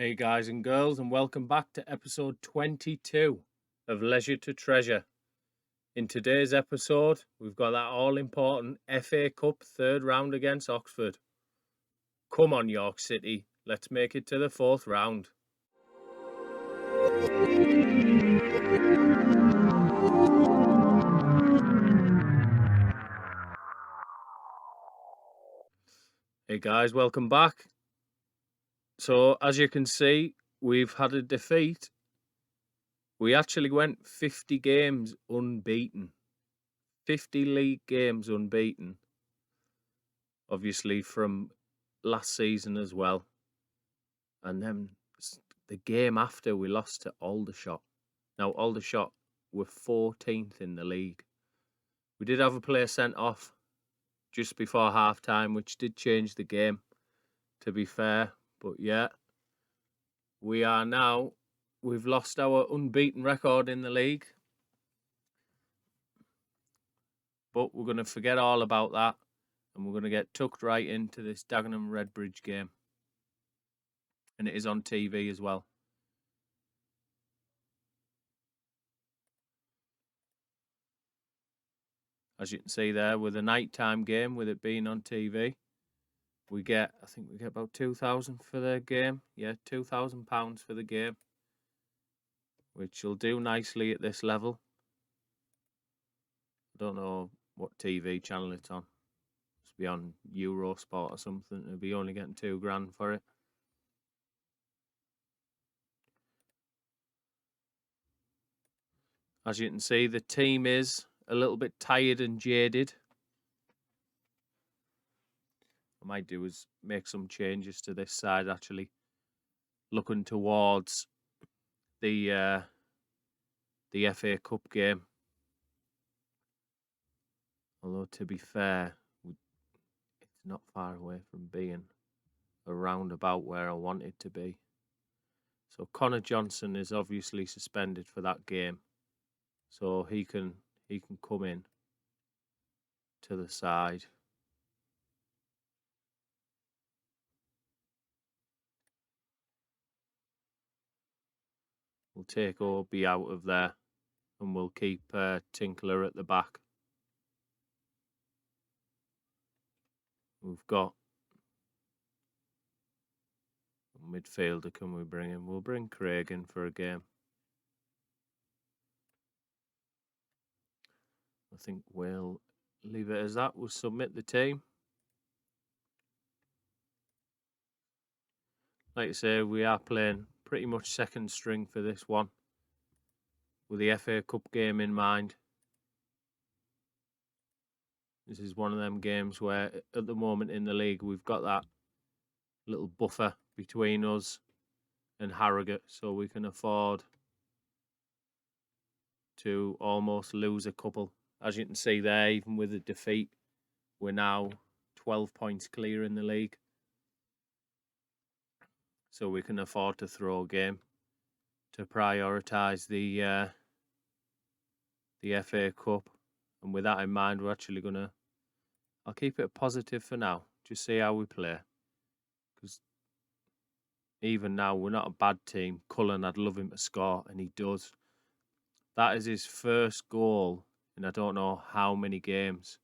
Hey guys and girls, and welcome back to episode 22 of Leisure to Treasure. In today's episode, we've got that all important FA Cup third round against Oxford. Come on, York City, let's make it to the fourth round. Hey guys, welcome back. So, as you can see, we've had a defeat. We actually went 50 games unbeaten. 50 league games unbeaten. Obviously from last season as well. And then the game after, we lost to Aldershot. Now, Aldershot were 14th in the league. We did have a player sent off just before half-time, which did change the game, to be fair. But yeah, we've lost our unbeaten record in the league. But we're going to forget all about that, and we're going to get tucked right into this Dagenham Redbridge game. And it is on TV as well. As you can see there, with a nighttime game, with it being on TV, I think we get about 2,000 for the game. Yeah, £2,000 for the game, which will do nicely at this level. I don't know what TV channel it's on. It's be on Eurosport or something. It'll be only getting £2,000 for it. As you can see, the team is a little bit tired and jaded. What I might do is make some changes to this side, actually, looking towards the FA Cup game. Although, to be fair, it's not far away from being around about where I want it to be. So Connor Johnson is obviously suspended for that game, so he can come in to the side. We'll take Obi out of there, and we'll keep Tinkler at the back. We've got a midfielder. Can we bring in? We'll bring Craig in for a game. I think we'll leave it as that. We'll submit the team. Like I say, we are playing pretty much second string for this one, with the FA Cup game in mind. This is one of them games where, at the moment in the league, we've got that little buffer between us and Harrogate, so we can afford to almost lose a couple. As you can see there, even with the defeat, we're now 12 points clear in the league. So we can afford to throw a game to prioritise the FA Cup. And with that in mind, we're actually I'll keep it positive for now. Just see how we play. Because even now, we're not a bad team. Cullen, I'd love him to score, and he does. That is his first goal in I don't know how many games.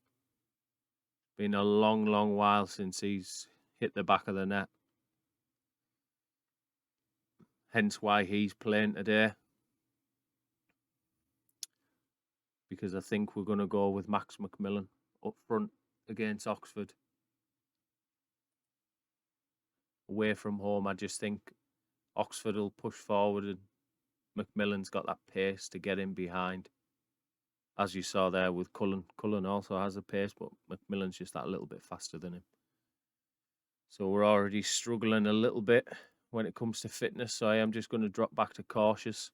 Been a long, long while since he's hit the back of the net. Hence why he's playing today. Because I think we're going to go with Max McMillan up front against Oxford. Away from home, I just think Oxford will push forward, and McMillan's got that pace to get in behind. As you saw there with Cullen. Cullen also has the pace, but McMillan's just that little bit faster than him. So we're already struggling a little bit when it comes to fitness, so I am just going to drop back to cautious,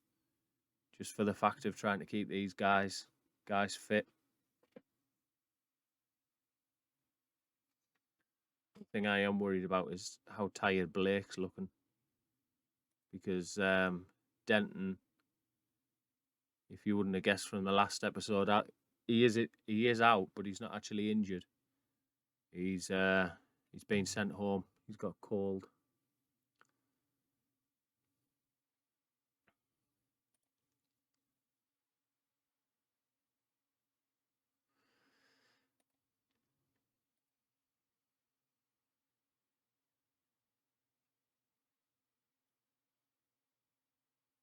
just for the fact of trying to keep these guys fit. The thing I am worried about is how tired Blake's looking, because Denton, if you wouldn't have guessed from the last episode, he is out, but he's not actually injured. He's been sent home. He's got a cold.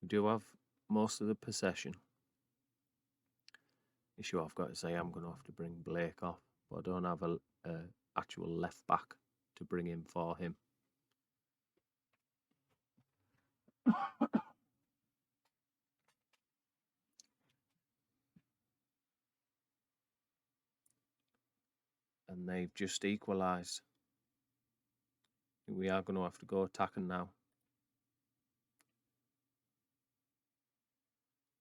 We do have most of the possession. Issue I've got to say, I'm going to have to bring Blake off, but I don't have a actual left back to bring in for him. And they've just equalised. We are going to have to go attacking now.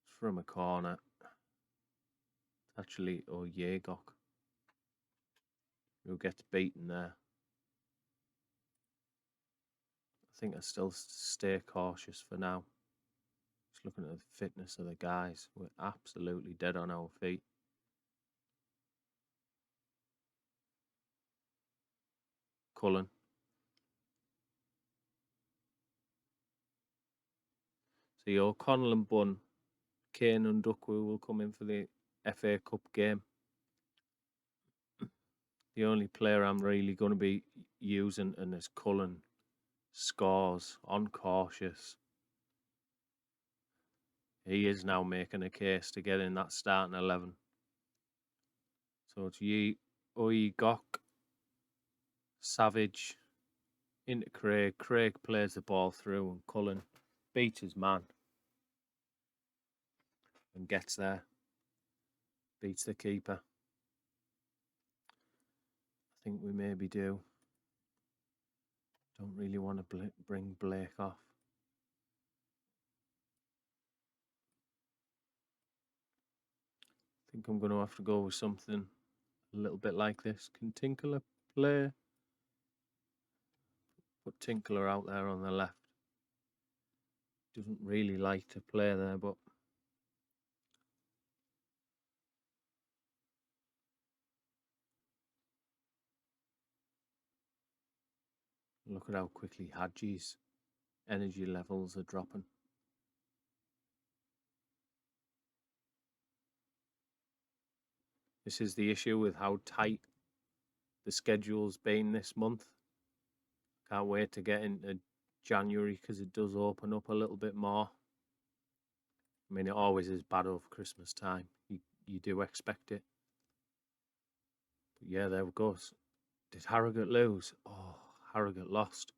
It's from a corner. It's actually Oyegok who gets beaten there. I think I still stay cautious for now. Just looking at the fitness of the guys. We're absolutely dead on our feet. Cullen. See, O'Connell and Bunn, Kane and Duckworth will come in for the FA Cup game. The only player I'm really going to be using and is Cullen. Scores on cautious. He is now making a case to get in that starting 11. So it's Oyegok, Savage, into Craig. Craig plays the ball through and Cullen beats his man and gets there. Beats the keeper. I think we maybe do. Don't really want to bring Blake off. I think I'm going to have to go with something a little bit like this. Can Tinkler play? Put Tinkler out there on the left. Doesn't really like to play there, but look at how quickly Hadji's energy levels are dropping. This is the issue with how tight the schedule's been this month. Can't wait to get into January because it does open up a little bit more. I mean, it always is bad over Christmas time. You do expect it. But yeah, there it goes. Did Harrogate lose? Oh, Harrogate lost.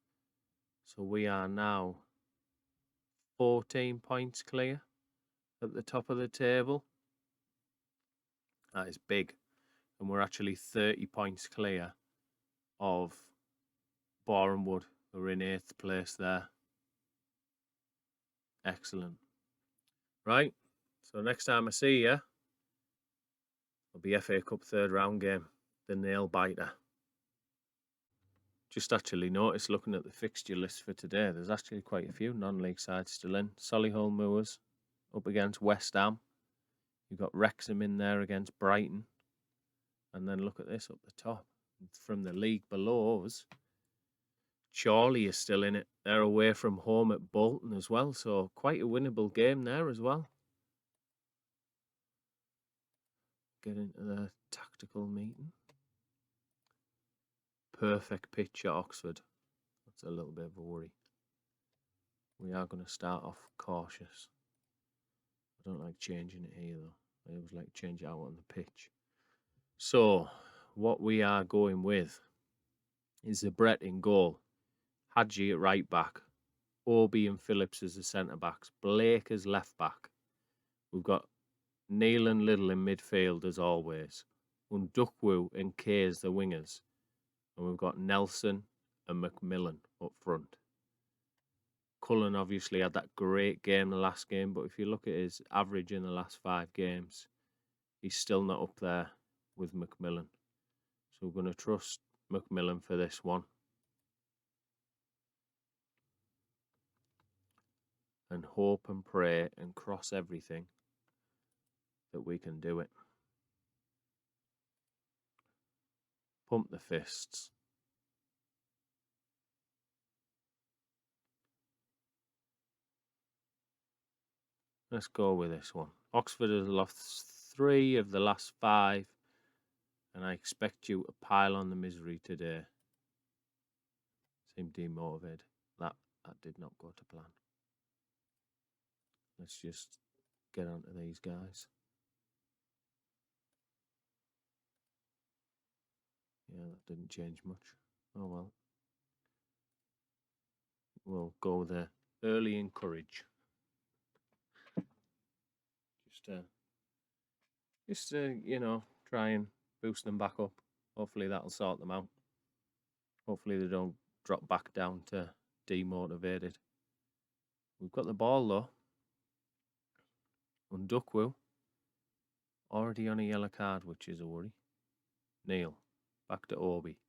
So we are now 14 points clear at the top of the table. That is big. And we're actually 30 points clear of Boreham Wood. We're in 8th place there. Excellent. Right. So next time I see you, it'll be FA Cup 3rd round game. The nail biter. Just actually noticed looking at the fixture list for today, there's actually quite a few non-league sides still in. Solihull Moors up against West Ham. You've got Wrexham in there against Brighton. And then look at this up the top. From the league below us, Chorley is still in it. They're away from home at Bolton as well. So quite a winnable game there as well. Get into the tactical meeting. Perfect pitch at Oxford. That's a little bit of a worry. We are going to start off cautious. I don't like changing it here though. I always like to change it out on the pitch. So, what we are going with is the Brett in goal. Hadji at right back. Obi and Phillips as the centre backs. Blake as left back. We've got Neil and Little in midfield as always. Undukwu and Kay as the wingers. And we've got Nelson and McMillan up front. Cullen obviously had that great game the last game, but if you look at his average in the last 5 games, he's still not up there with McMillan. So we're going to trust McMillan for this one. And hope and pray and cross everything that we can do it. Pump the fists. Let's go with this one. Oxford has lost 3 of the last 5. And I expect you to pile on the misery today. Seem demotivated. That did not go to plan. Let's just get onto these guys. Yeah, that didn't change much. Oh well. We'll go with the early encourage. Just you know, try and boost them back up. Hopefully that'll sort them out. Hopefully they don't drop back down to demotivated. We've got the ball though. Undukwu. Already on a yellow card, which is a worry. Neil. Back to Obi.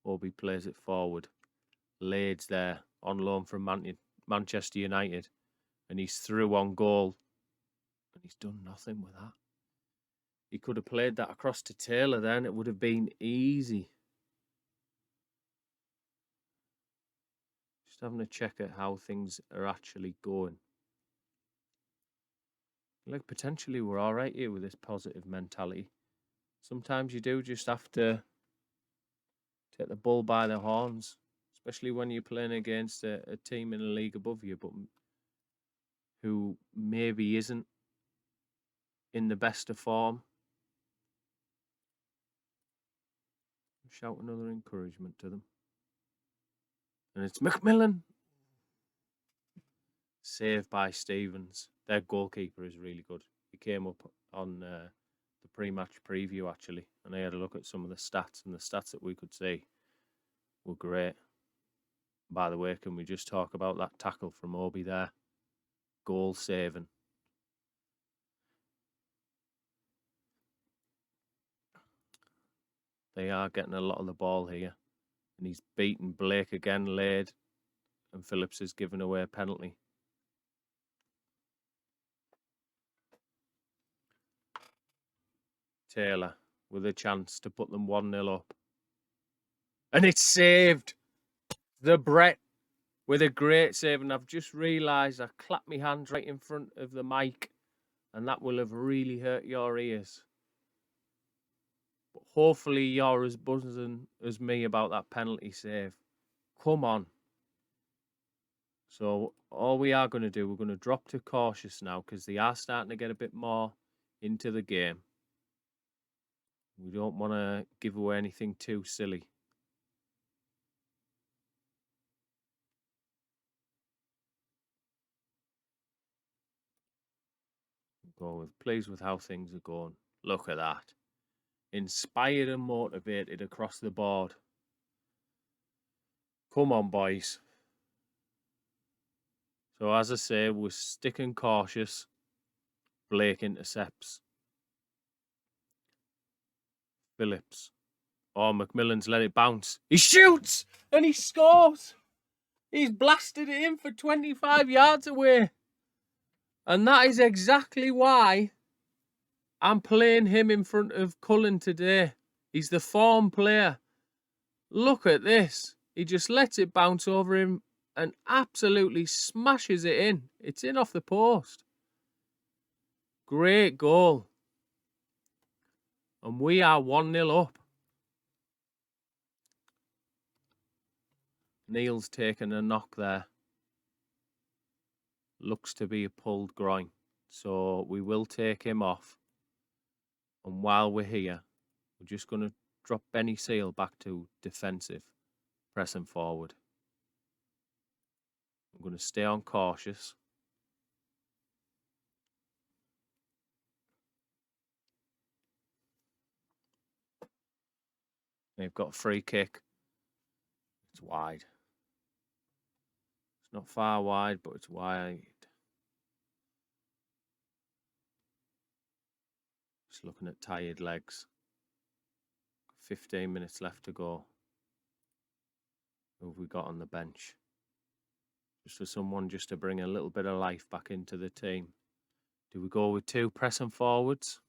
Obi plays it forward. Lade's there on loan from Manchester United. And he's through on goal. And he's done nothing with that. He could have played that across to Taylor then. It would have been easy. Just having a check at how things are actually going. Like, potentially we're all right here with this positive mentality. Sometimes you do just have to take the bull by the horns, especially when you're playing against a team in a league above you, but who maybe isn't in the best of form. Shout another encouragement to them. And it's McMillan. Saved by Stevens. Their goalkeeper is really good. He came up on the pre-match preview, actually, and I had a look at some of the stats, and the stats that we could see were great. By the way, can we just talk about that tackle from Obi there? Goal saving. They are getting a lot of the ball here. And he's beaten Blake again, laid. And Phillips has given away a penalty. Taylor with a chance to put them 1-0 up. And it's saved. The Brett with a great save. And I've just realised I clapped my hands right in front of the mic. And that will have really hurt your ears. But hopefully you're as buzzing as me about that penalty save. Come on. So all we are going to do, we're going to drop to cautious now because they are starting to get a bit more into the game. We don't want to give away anything too silly. Pleased with how things are going. Look at that. Inspired and motivated across the board. Come on, boys. So as I say, we're sticking cautious. Blake intercepts. Phillips. Oh, McMillan's let it bounce. He shoots and he scores. He's blasted it in for 25 yards away. And that is exactly why I'm playing him in front of Cullen today. He's the form player. Look at this. He just lets it bounce over him and absolutely smashes it in. It's in off the post. Great goal. And we are 1-0 up. Neil's taken a knock there. Looks to be a pulled groin. So we will take him off. And while we're here, we're just going to drop Benny Seal back to defensive. Pressing forward. I'm going to stay on cautious. They've got a free kick. It's wide. It's not far wide, but it's wide. Just looking at tired legs. 15 minutes left to go. Who have we got on the bench? Just for someone just to bring a little bit of life back into the team. Do we go with two pressing forwards?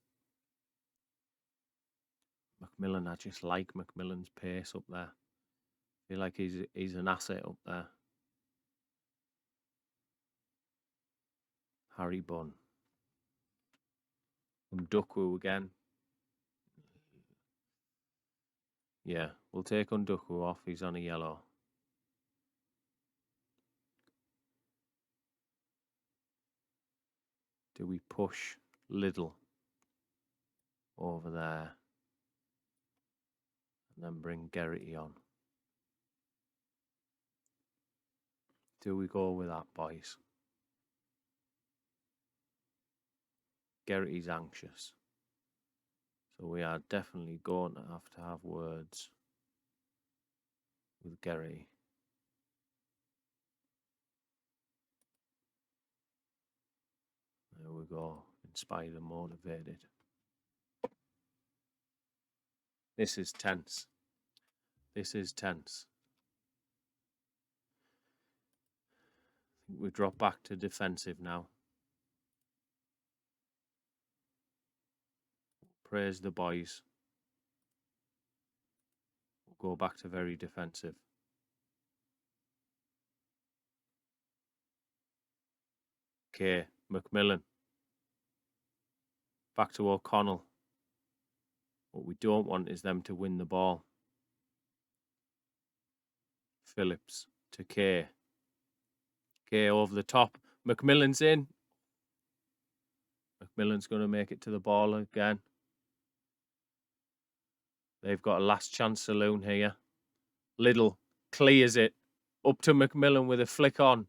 McMillan, I just like McMillan's pace up there. I feel like he's an asset up there. Harry Bunn. Undukwu again. Yeah, we'll take Undukwu off. He's on a yellow. Do we push Liddle over there and then bring Gerrity on? Do we go with that, boys? Gerrity's anxious. So we are definitely going to have words with Gerrity. There we go. Inspired and motivated. This is tense. This is tense. I think we drop back to defensive now. Praise the boys. We'll go back to very defensive. Okay, McMillan. Back to O'Connell. What we don't want is them to win the ball. Phillips to Kay. Kay over the top. McMillan's in. McMillan's going to make it to the ball again. They've got a last chance saloon here. Liddle clears it. Up to McMillan with a flick on.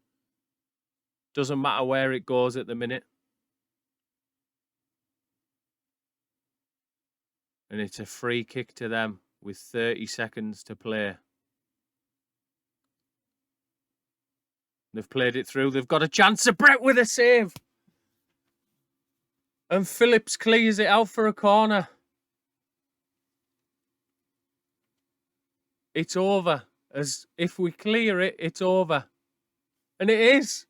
Doesn't matter where it goes at the minute. And it's a free kick to them with 30 seconds to play. They've played it through. They've got a chance. Brett with a save. And Phillips clears it out for a corner. It's over. As if we clear it, it's over. And it is.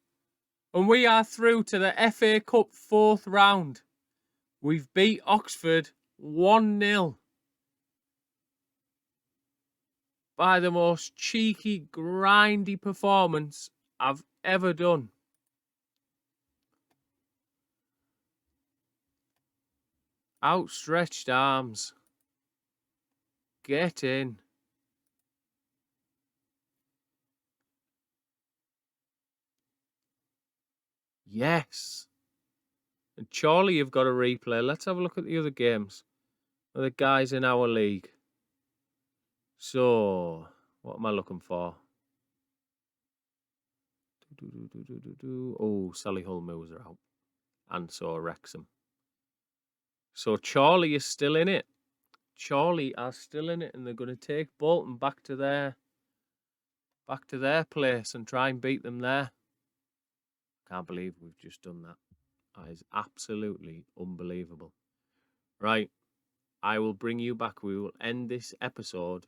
And we are through to the FA Cup 4th round. We've beat Oxford 1-0. By the most cheeky, grindy performance I've ever done. Outstretched arms. Get in. Yes. And Charlie, you've got a replay. Let's have a look at the other games. The guys in our league. So, what am I looking for? Oh, Sally Hull moves are out. And so Wrexham. So Charlie is still in it. Charlie are still in it, and they're going to take Bolton back to their place and try and beat them there. Can't believe we've just done that. That is absolutely unbelievable. Right. I will bring you back. We will end this episode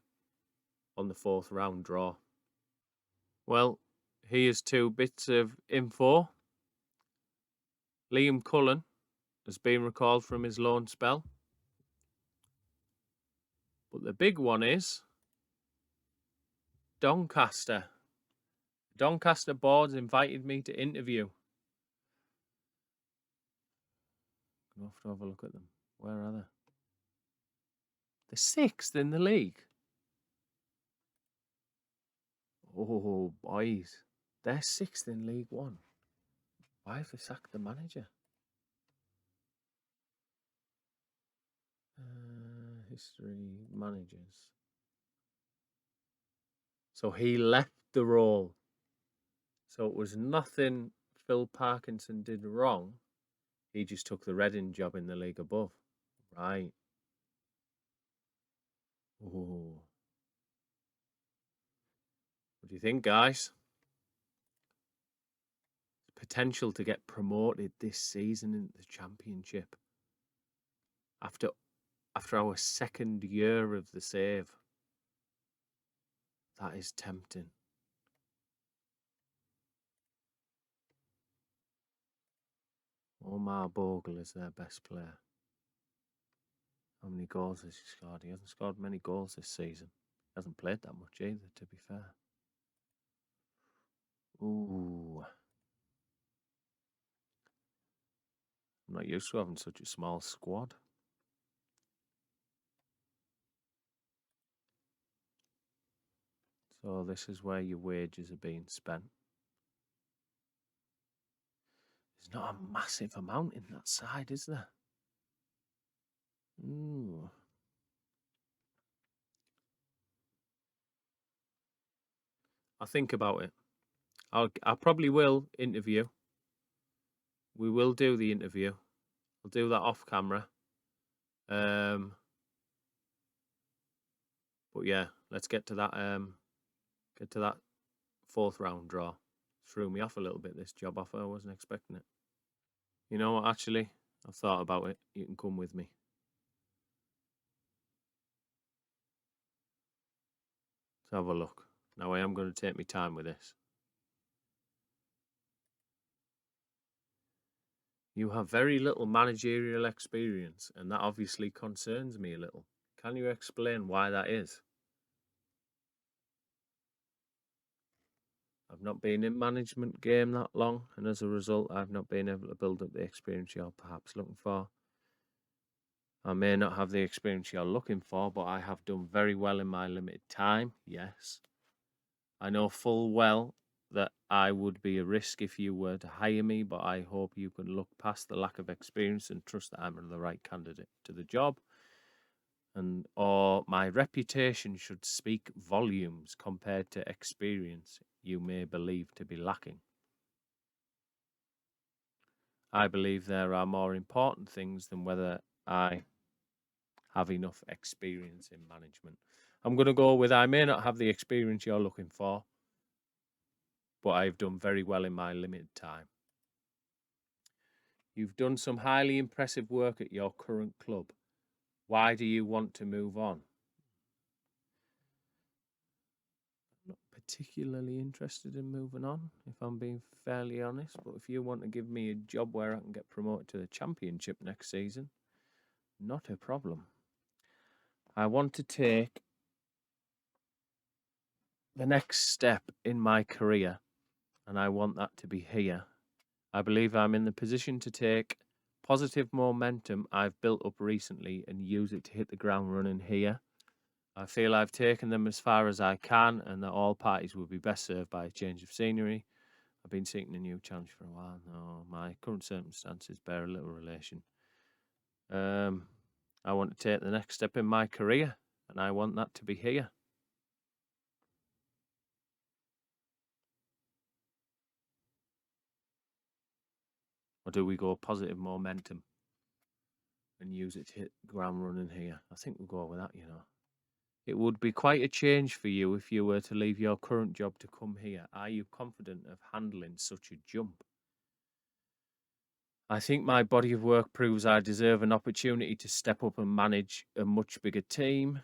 on the 4th round draw. Well, here's 2 bits of info. Liam Cullen has been recalled from his loan spell. But the big one is Doncaster. Doncaster boards invited me to interview. I'm going to have to have a look at them. Where are they? They're 6th in the league. Oh, boys. They're 6th in League One. Why have they sacked the manager? History managers. So he left the role. So it was nothing Phil Parkinson did wrong. He just took the Reading job in the league above. Right. Oh. What do you think, guys? Potential to get promoted this season into the Championship. After our 2nd year of the save. That is tempting. Omar Bogle is their best player. How many goals has he scored? He hasn't scored many goals this season. He hasn't played that much either, to be fair. Ooh. I'm not used to having such a small squad. So this is where your wages are being spent. There's not a massive amount in that side, is there? Ooh. I'll think about it. I probably will interview. We will do the interview. I'll do that off camera. But yeah, let's get to that. Get to that 4th round draw. Threw me off a little bit, this job offer. I wasn't expecting it. You know what? Actually, I've thought about it. You can come with me. Let's have a look. Now I am going to take my time with this. You have very little managerial experience, and that obviously concerns me a little. Can you explain why that is? I've not been in management game that long, and as a result, I've not been able to build up the experience you're perhaps looking for. I may not have the experience you're looking for, but I have done very well in my limited time, yes. I know full well that I would be a risk if you were to hire me, but I hope you can look past the lack of experience and trust that I'm the right candidate to the job. Or my reputation should speak volumes compared to experience you may believe to be lacking. I believe there are more important things than whether I have enough experience in management. I'm going to go with I may not have the experience you're looking for, but I've done very well in my limited time. You've done some highly impressive work at your current club. Why do you want to move on? I'm not particularly interested in moving on, if I'm being fairly honest. But if you want to give me a job where I can get promoted to the championship next season, not a problem. I want to take the next step in my career, and I want that to be here. I believe I'm in the position to take positive momentum I've built up recently and use it to hit the ground running here. I feel I've taken them as far as I can and that all parties will be best served by a change of scenery. I've been seeking a new challenge for a while. No, my current circumstances bear a little relation. I want to take the next step in my career, and I want that to be here. Or do we go positive momentum and use it to hit the ground running here? I think we'll go with that, you know. It would be quite a change for you if you were to leave your current job to come here. Are you confident of handling such a jump? I think my body of work proves I deserve an opportunity to step up and manage a much bigger team.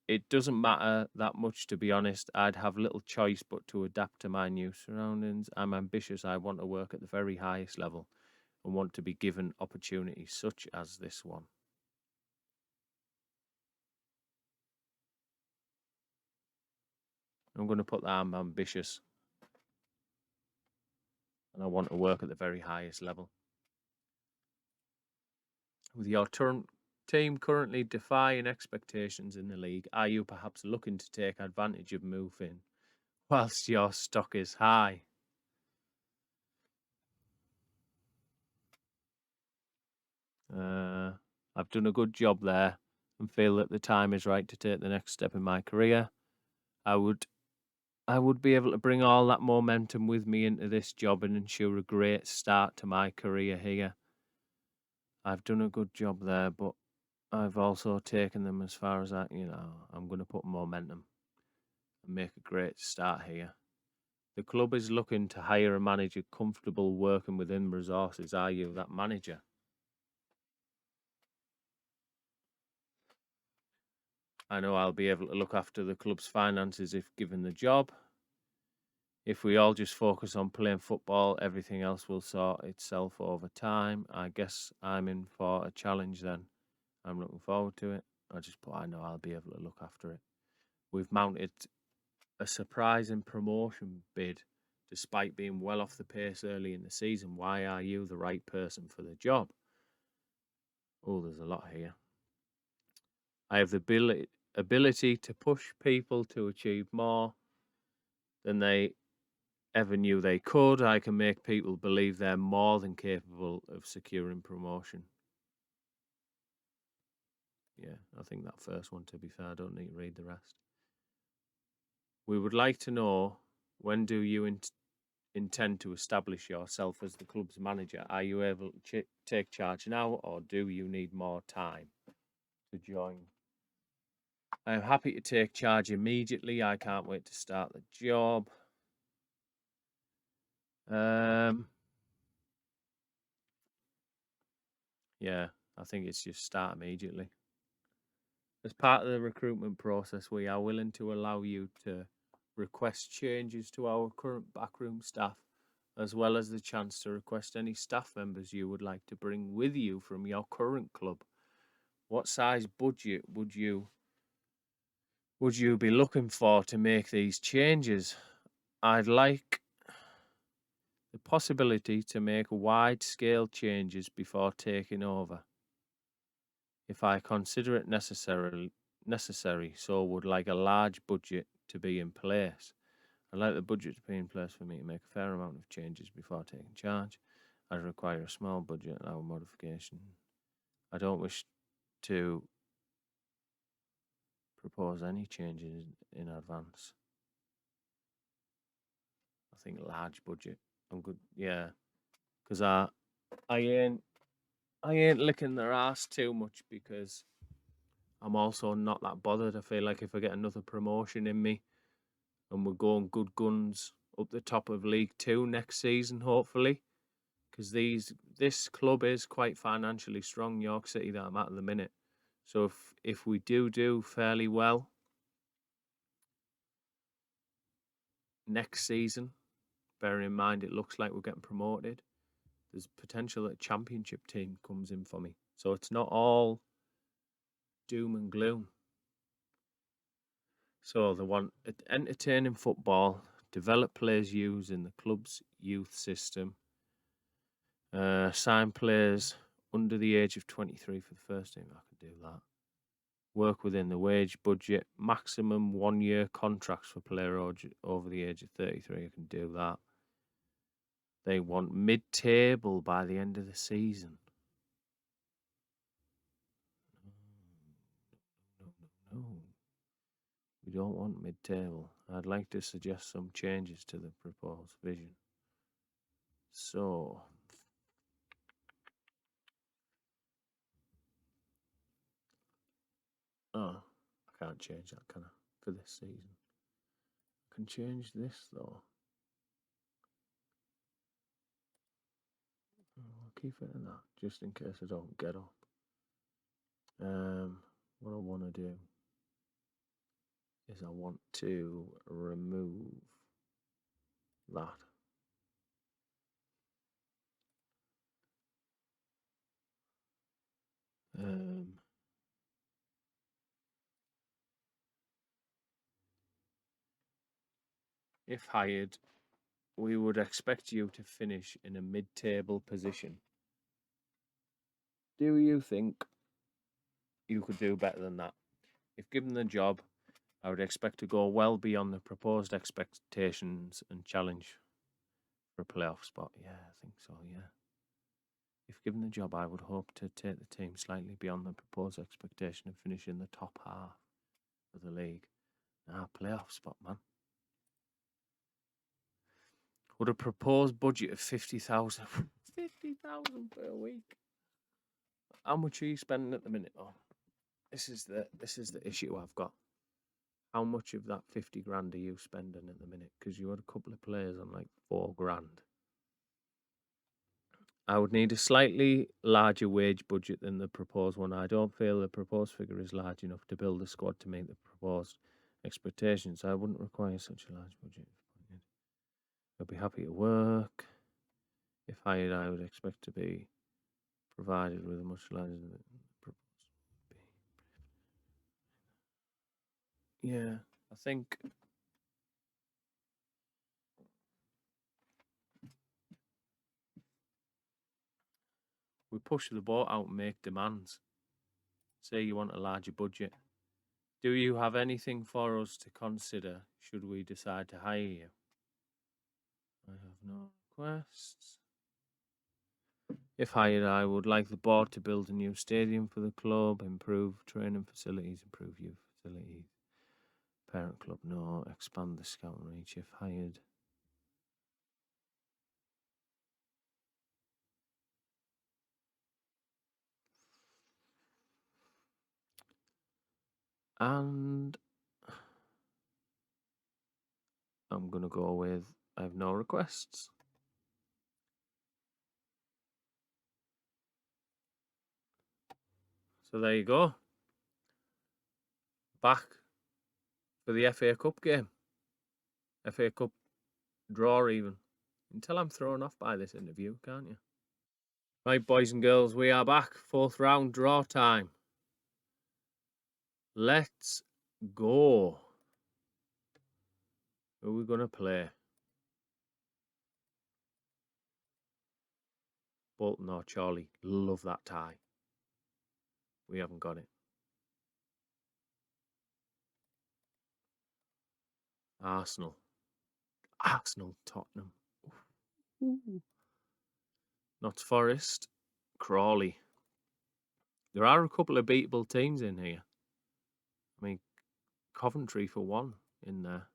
It doesn't matter that much, to be honest. I'd have little choice but to adapt to my new surroundings. I'm ambitious. I want to work at the very highest level and want to be given opportunities such as this one. I'm going to put that I'm ambitious and I want to work at the very highest level. With your team currently defying expectations in the league, are you perhaps looking to take advantage of moving whilst your stock is high? I've done a good job there and feel that the time is right to take the next step in my career. I would be able to bring all that momentum with me into this job and ensure a great start to my career here. I've done a good job there, but I've also taken them as far as I'm going to put momentum and make a great start here. The club is looking to hire a manager comfortable working within resources. Are you that manager? I know I'll be able to look after the club's finances if given the job. If we all just focus on playing football, everything else will sort itself over time. I guess I'm in for a challenge then. I'm looking forward to it. I know I'll be able to look after it. We've mounted a surprising promotion bid despite being well off the pace early in the season. Why are you the right person for the job? Oh, there's a lot here. I have the ability to push people to achieve more than they ever knew they could. I can make people believe they're more than capable of securing promotion. Yeah, I think that first one, to be fair, I don't need to read the rest. We would like to know, when do you intend to establish yourself as the club's manager? Are you able to take charge now, or do you need more time to join? I'm happy to take charge immediately. I can't wait to start the job. Yeah, I think it's just start immediately. As part of the recruitment process, we are willing to allow you to request changes to our current backroom staff, as well as the chance to request any staff members you would like to bring with you from your current club. What size budget would you be looking for to make these changes? I'd like the possibility to make wide-scale changes before taking over, if I consider it necessary, so would like a large budget to be in place. I'd like the budget to be in place for me to make a fair amount of changes before taking charge. I require a small budget and our modification. I don't wish to propose any changes in advance. I think large budget. I'm good. Yeah, because I ain't licking their ass too much, because I'm also not that bothered. I feel like if I get another promotion in me and we're going good guns up the top of League Two next season, hopefully, because this club is quite financially strong, York City, that I'm at the minute. So if we do fairly well next season, bearing in mind it looks like we're getting promoted, there's potential that a championship team comes in for me. So it's not all doom and gloom. So they want entertaining football, develop players using the club's youth system, sign players under the age of 23 for the first team. I can do that. Work within the wage budget, maximum 1-year contracts for player over the age of 33. I can do that. They want mid-table by the end of the season. No. We don't want mid-table. I'd like to suggest some changes to the proposed vision. So, I can't change that, can I, for this season? I can change this, though. I'll keep it in that, just in case I don't get up. What I want to do is I want to remove that. If hired, we would expect you to finish in a mid-table position. Do you think you could do better than that? If given the job, I would expect to go well beyond the proposed expectations and challenge for a playoff spot. Yeah, I think so, yeah. If given the job, I would hope to take the team slightly beyond the proposed expectation of finishing the top half of the league. Playoff spot, man. Would a proposed budget of 50,000 50,000 per week? How much are you spending at the minute? Oh, this is the issue I've got. How much of that 50 grand are you spending at the minute? Because you had a couple of players on like 4 grand. I would need a slightly larger wage budget than the proposed one. I don't feel the proposed figure is large enough to build a squad to meet the proposed expectations. I wouldn't require such a large budget. I'd be happy to work. If hired, I would expect to be provided with a much larger than the proposed would be. Yeah, I think we push the boat out and make demands. Say you want a larger budget. Do you have anything for us to consider should we decide to hire you? I have no requests. If hired, I would like the board to build a new stadium for the club, improve training facilities, improve youth facilities. Parent club, no. Expand the scout reach if hired. And I'm going to go with I have no requests. So there you go. Back for the FA Cup game. FA Cup draw even. Until I'm thrown off by this interview, can't you? Right, boys and girls, we are back. 4th round draw time. Let's go. Who are we going to play? Bolton or Charlie? Love that tie. We haven't got it. Arsenal, Tottenham. Ooh. Notts Forest, Crawley. There are a couple of beatable teams in here. I mean, Coventry for one in there.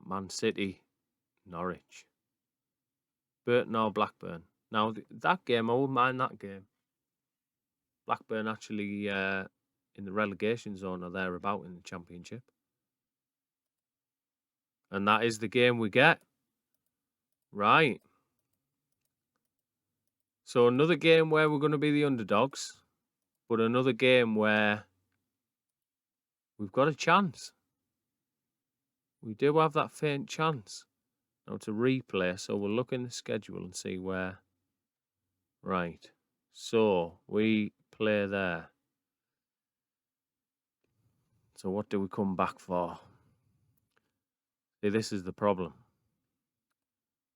Man City, Norwich. Burton or Blackburn. Now, that game, I wouldn't mind that game. Blackburn actually in the relegation zone or thereabout in the Championship. And that is the game we get. Right. So another game where we're going to be the underdogs, but another game where we've got a chance. We do have that faint chance. Now to replay, so we'll look in the schedule and see where. Right. So we play there. So what do we come back for? See, this is the problem.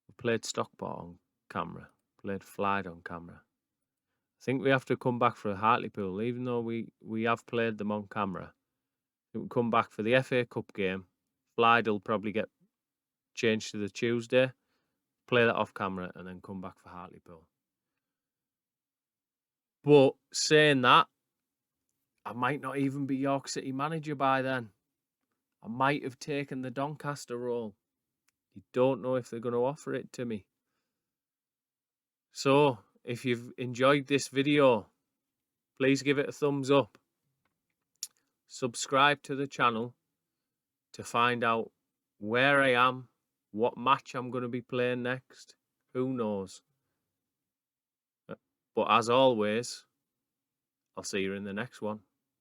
We played Stockport on camera, played Flyde on camera. I think we have to come back for a Hartlepool, even though we have played them on camera. We can come back for the FA Cup game. Flyde will probably get changed to the Tuesday, play that off camera, and then come back for Hartlepool. But saying that, I might not even be York City manager by then. I might have taken the Doncaster role. You don't know if they're going to offer it to me. So, if you've enjoyed this video, please give it a thumbs up. Subscribe to the channel to find out where I am, what match I'm going to be playing next. Who knows? But as always, I'll see you in the next one.